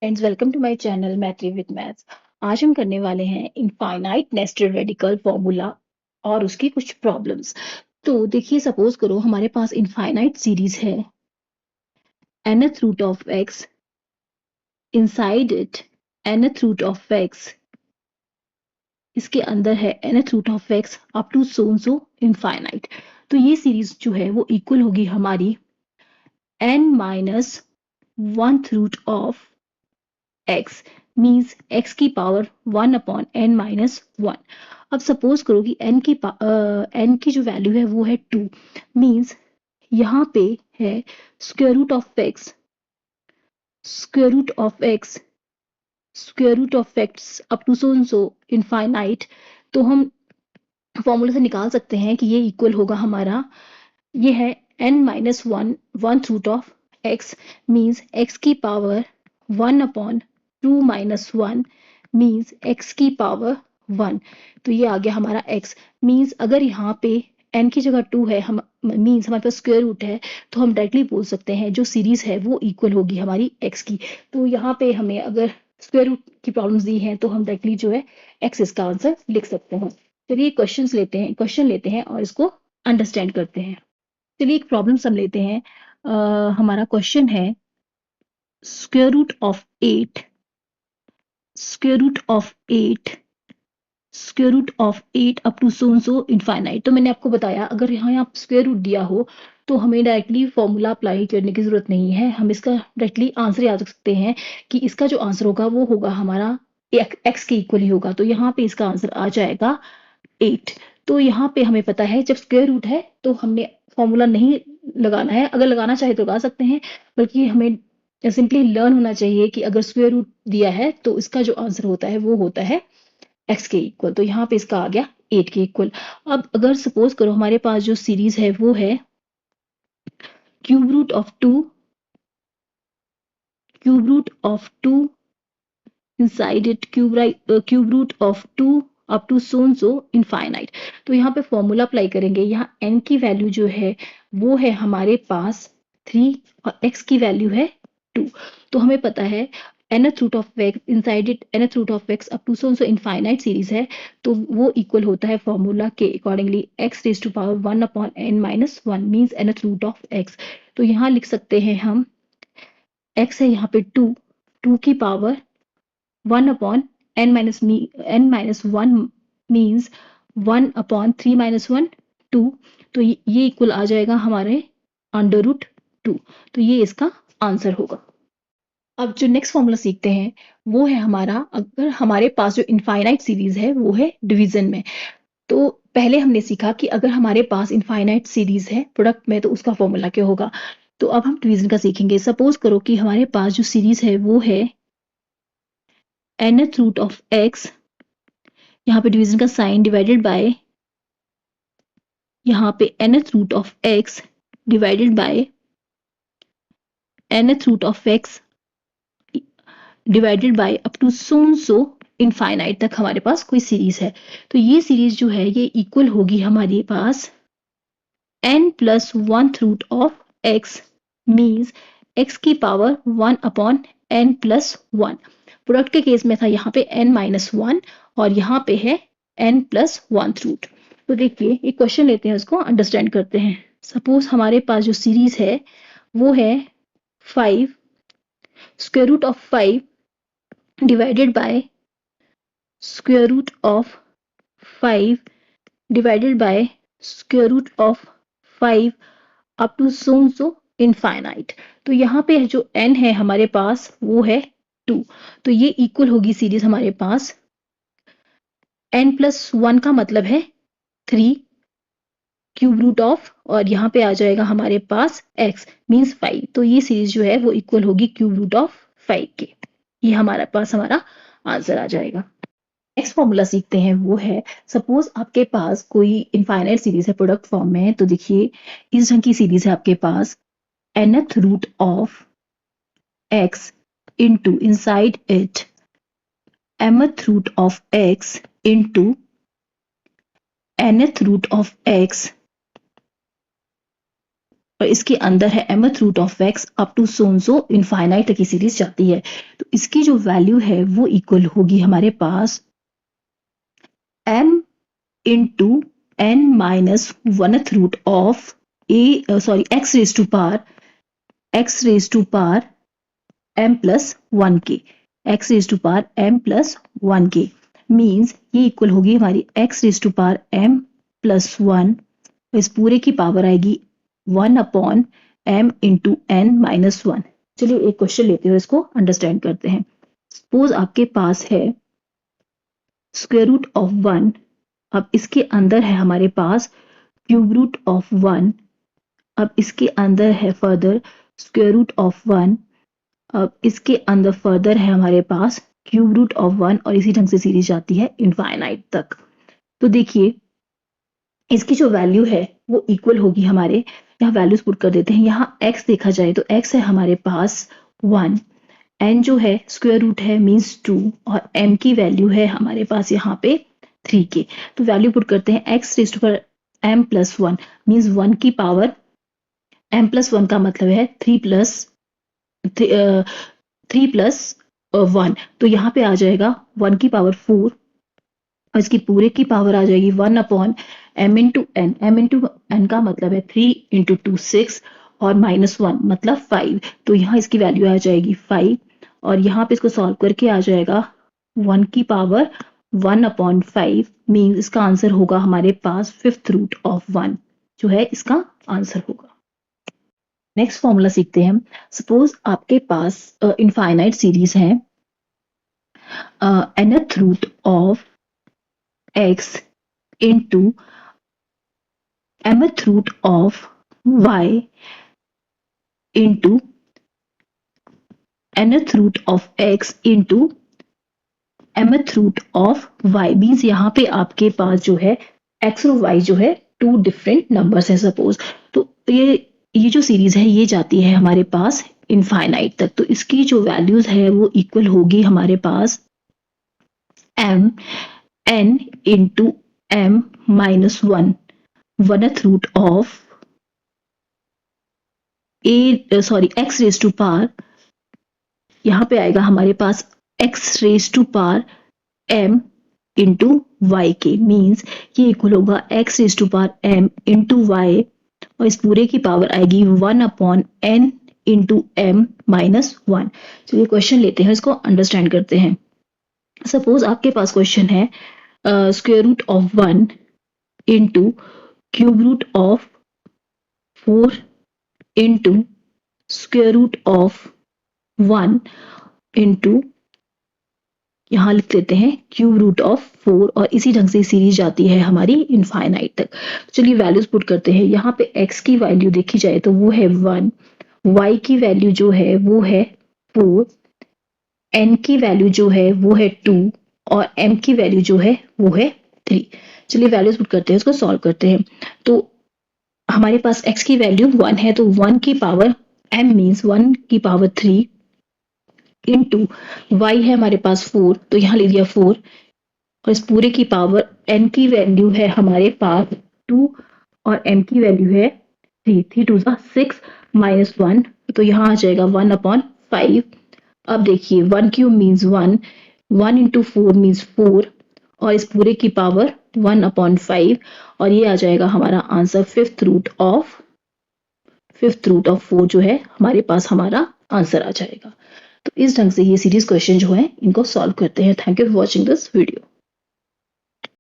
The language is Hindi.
Friends, welcome to my channel Maithri with maths. आज हम करने वाले हैं इनफाइनाइट नेस्टेड रेडिकल फॉर्मूला और उसकी कुछ प्रॉब्लम्स। तो देखिए, सपोज करो हमारे पास इनफाइनाइट सीरीज है nth root of x, inside it nth root of x, इसके अंदर है nth root of x up to so infinite. तो ये सीरीज जो है वो इक्वल होगी हमारी n minus one root of x, means x की पावर 1/n-1। अब सपोज करो कि n की जो वैल्यू है वो है 2, मीन्स यहाँ पे है square root of x, square root of x, square root of x up to so infinite. तो हम फॉर्मूला से निकाल सकते हैं कि ये इक्वल होगा हमारा, ये है n-1 one root of x, means x की पावर 1/2-1 मीन्स x की पावर 1। तो ये आ गया हमारा x, मीन्स अगर यहाँ पे n की जगह 2 है, हम मीन्स हमारे पास स्क्वायर रूट है, तो हम डायरेक्टली बोल सकते हैं जो सीरीज है वो इक्वल होगी हमारी x की। तो यहाँ पे हमें अगर स्क्वायर रूट की प्रॉब्लम्स दी हैं तो हम डायरेक्टली जो है x इसका आंसर लिख सकते हैं। चलिए क्वेश्चन लेते हैं और इसको अंडरस्टैंड करते हैं। चलिए एक प्रॉब्लम हम लेते हैं। हमारा क्वेश्चन है square root of 8, square root of 8, square root of 8 up to so infinite. तो मैंने आपको बताया अगर यहाँ स्क्वायर रूट दिया हो तो हमें डायरेक्टली फॉर्मूला अप्लाई करने की जरूरत नहीं है, हम इसका डायरेक्टली आंसर याद रख सकते हैं कि इसका जो आंसर होगा वो होगा हमारा एक्स के इक्वल ही होगा। तो यहाँ पे इसका आंसर आ जाएगा 8। तो यहाँ पे हमें पता है जब स्क्वायर रूट है तो हमने फॉर्मूला नहीं लगाना है, अगर लगाना चाहे तो लगा सकते हैं, बल्कि हमें सिंपली लर्न होना चाहिए कि अगर स्क्वायर रूट दिया है तो इसका जो आंसर होता है वो होता है एक्स के इक्वल। तो यहाँ पे इसका आ गया 8 के इक्वल। अब अगर सपोज करो हमारे पास जो सीरीज है वो है cube root of 2, cube root of 2, inside it cube root of 2 up to so infinite. तो यहाँ पे फॉर्मूला अप्लाई करेंगे, यहाँ n की वैल्यू जो है वो है हमारे पास 3 और x की वैल्यू है 2। तो हमें पता है nth root of x, inside it nth root of x up to so infinite series है, तो वो इक्वल होता है फॉर्मूला के accordingly x raise to power 1/n-1 means nth root of x। तो यहाँ लिख सकते हैं हम x है यहाँ पे 2, 2 की पावर 1/n-1 मीन्स 1/3-1 2। तो ये इक्वल आ जाएगा हमारे अंडर रूट 2। तो ये इसका आंसर होगा। अब जो नेक्स्ट फॉर्मूला सीखते हैं वो है हमारा, अगर हमारे पास जो इनफाइनाइट सीरीज है वो है डिवीजन में। तो पहले हमने सीखा कि अगर हमारे पास इनफाइनाइट सीरीज है प्रोडक्ट में तो उसका फॉर्मूला क्या होगा। तो अब हम डिवीजन का सीखेंगे। सपोज करो कि हमारे पास जो सीरीज है वो है nth रूट ऑफ x, यहाँ पे डिवीजन का साइन डिवाइडेड बाय यहाँ पे nth root of x divided by nth root of x divided by up to so infinite तक हमारे पास कोई सीरीज है। तो ये सीरीज जो है ये इक्वल होगी हमारे पास n+1 root of x, means x की पावर 1/n+1। प्रोडक्ट के केस में था यहाँ पे n-1 और यहाँ पे है n+1 रूट। तो देखिए एक क्वेश्चन लेते हैं, उसको अंडरस्टैंड करते हैं। सपोज हमारे पास जो सीरीज है वो है 5, square root of 5 divided by square root of 5 divided by square root of 5 up to so infinite. तो यहाँ पे जो n है हमारे पास वो है 2। तो ये इक्वल होगी सीरीज हमारे पास n+1 का मतलब है 3 क्यूब रूट ऑफ, और यहाँ पे आ जाएगा हमारे पास x मीन्स 5। तो ये सीरीज जो है वो इक्वल होगी क्यूब रूट ऑफ 5 के। ये हमारे पास हमारा आंसर आ जाएगा। नेक्स्ट फॉर्मूला सीखते हैं वो है, सपोज आपके पास कोई इनफाइनाइट सीरीज है प्रोडक्ट फॉर्म में। तो देखिए इस ढंग की सीरीज है आपके पास nth root of x into inside it mth root of x into nth root of x और इसके अंदर है mth root of x up to so infinite तक की सीरीज जाती है। तो इसकी जो वैल्यू है वो इक्वल होगी हमारे पास m into n minus 1th root of x raise to power m plus 1k, x raise to power m plus 1k means ये इक्वल होगी हमारी x raise to power m plus 1, इस पूरे की पावर आएगी 1 upon m into n minus 1। चलिए एक क्वेश्चन लेते हैं और इसको अंडरस्टैंड करते हैं। सपोज आपके पास है स्क्वायर रूट ऑफ 1, अब इसके अंदर है हमारे पास क्यूब रूट ऑफ 1, अब इसके अंदर है फर्दर स्क्वायर रूट ऑफ 1, अब इसके अंदर फर्दर है हमारे पास क्यूब रूट ऑफ 1 और इसी ढंग से सीरीज जाती है इनफाइनाइट तक। तो देखिए इसकी जो वैल्यू है वो इक्वल होगी हमारे, यहाँ वैल्यूज पुट कर देते हैं। यहाँ x देखा जाए तो x है हमारे पास 1, n जो है स्क्वायर रूट है मीन्स 2 और m की वैल्यू है हमारे पास यहाँ पे 3k। तो वैल्यू पुट करते हैं x raise to power m plus 1 means 1 की पावर m प्लस 1 का मतलब है 3 प्लस 1, तो यहाँ पे आ जाएगा 1 की पावर 4 और इसकी पूरे की पावर आ जाएगी 1 upon m into n. m into n का मतलब है 3 इंटू 2 6 और माइनस 1 मतलब 5, तो यहाँ इसकी वैल्यू आ जाएगी 5 और यहाँ पे इसको सॉल्व करके आ जाएगा 1 की पावर 1 अपॉन 5 मीन्स इसका आंसर होगा हमारे पास 5th रूट ऑफ 1 जो है इसका आंसर होगा। नेक्स्ट फॉर्मूला सीखते हैं। सपोज आपके पास इनफाइनाइट सीरीज है nth root of x into mth root of y into nth root of x into mth root of y means यहाँ पे आपके पास जो है x और y जो है 2 डिफरेंट नंबर्स है सपोज। तो ये जो सीरीज है ये जाती है हमारे पास इनफाइनाइट तक, तो इसकी जो वैल्यूज है वो इक्वल होगी हमारे पास m n into m minus 1 1th root of x raise to power, यहाँ पे आएगा हमारे पास x raise to power m into y के मीन्स ये इक्वल होगा x raise to power m into y और इस पूरे की पावर आएगी 1 upon n into m minus 1। चलिए क्वेश्चन लेते हैं, इसको अंडरस्टैंड करते हैं। सपोज आपके पास क्वेश्चन है square root of 1 into cube root of 4 into square root of 1 into यहाँ लिख लेते हैं क्यूब रूट ऑफ 4 और इसी ढंग से सीरीज जाती है हमारी इनफाइनाइट तक। चलिए वैल्यूज पुट करते हैं। यहाँ पे x की वैल्यू देखी जाए तो वो है 1, y की वैल्यू जो है वो है 4, n की वैल्यू जो है वो है 2 और m की वैल्यू जो है वो है 3। चलिए वैल्यूज पुट करते हैं, इसको सॉल्व करते हैं। तो हमारे पास x की वैल्यू 1 है तो 1 की पावर m मीन्स 1 की पावर 3 इंटू y है हमारे पास 4 तो यहाँ ले लिया 4 और इस पूरे की पावर n की वैल्यू है हमारे पास 2 और m की वैल्यू है 3, 3 2 6 माइनस 1 तो यहाँ आ जाएगा 1 अपॉन 5। अब देखिए 1 क्यूब मीन्स 1, 1 इंटू 4 मीन्स 4 और इस पूरे की पावर 1 अपॉन 5 और ये आ जाएगा हमारा आंसर 5th रूट ऑफ 4 जो है हमारे पास हमारा आंसर आ जाएगा। तो इस ढंग से ये सीरीज क्वेश्चन जो है इनको सॉल्व करते हैं। Thank you for watching this video.